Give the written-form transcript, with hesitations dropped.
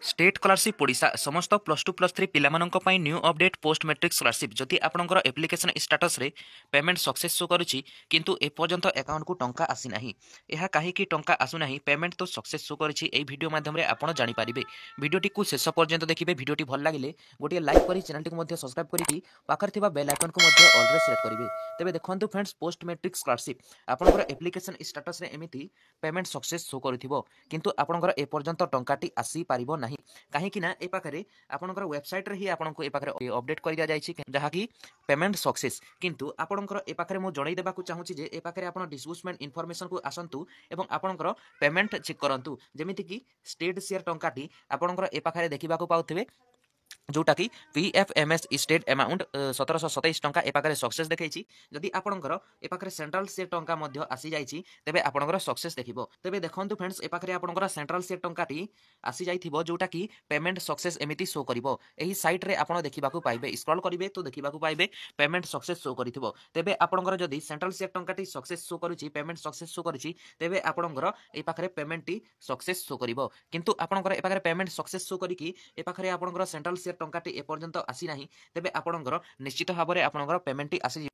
state scholarship Odisha समस्त +2 +3 पिलामानंक पई new update post matric scholarship जदि आपनकर एप्लिकेशन स्टेटस रे पेमेंट सक्सेस शो करूची किंतु ए पर्यंत अकाउंट को टंका आसी नाही एहा काहे कि टंका आसु नाही पेमेंट तो सक्सेस शो करूची एई वीडियो माध्यम रे आपण जानि परिबे वीडियोटी को शेष पर्यंत देखिबे वीडियोटी भल लागिले गोटे लाइक करी चैनल टी मध्ये सब्सक्राइब करी पाखर थिबा बेल आइकन को मध्ये ऑल रे सेट करिवे तबे देखंतु फ्रेंड्स पोस्ट मैट्रिक स्कॉलरशिप आपनकर एप्लिकेशन स्टेटस रे एमिति पेमेंट सक्सेस शो करूथिबो किंतु आपनकर ए पर्यंत टंकाटी आसी पारिबो नाही कहीं ए पाखे आपंकर वेबसाइट रे ही आपको ए पाखे अपडेट कर दिया जायछि जहाँकि पेमेंट सक्सेस किंतु आपंकर ए पाखे मु जणै देबाकू चाहूछि जे ए पाखे आपण डिस्बर्समेंट इनफॉरमेशन को आसंतु एवं आपंकर पेमेंट चेक करंतु जेमिति कि स्टेट शेयर टंकाटी आपंकर ए पाखे देखिबाकू पाउथिबे जोटा कि पीएफएमएस स्टेट अमाउंट 1727 टंका ए पाखे सक्सेस देखैछि जदि आपणकर ए पाखे सेंट्रल से टंका मध्य आसी जाइछि तेबे आपणकर सक्सेस देखिबो तेबे देखंतु फ्रेंड्स ए पाखे आपणकर सेंट्रल से टंकाटी आसी जाइथिबो जोटा कि पेमेंट सक्सेस एमिति शो करिवो एही साइट रे आपण देखिबाकू पाइबे स्क्रॉल करिवे तो देखिबाकू पाइबे पेमेंट सक्सेस शो करिथिबो तेबे आपणकर जदि सेंट्रल से टंकाटी सक्सेस शो करूछि पेमेंट सक्सेस शो करूछि तेबे आपणकर ए पाखे पेमेंट टी सक्सेस शो करिवो किंतु आपणकर ए पाखे पेमेंट सक्सेस शो करिकि ए पाखे आपणकर सेंट्रल से टंकाटी ए पर्यंत आसी नाही तेबे आपणकर निश्चित भाबरे आपणकर पेमेंट टी आसी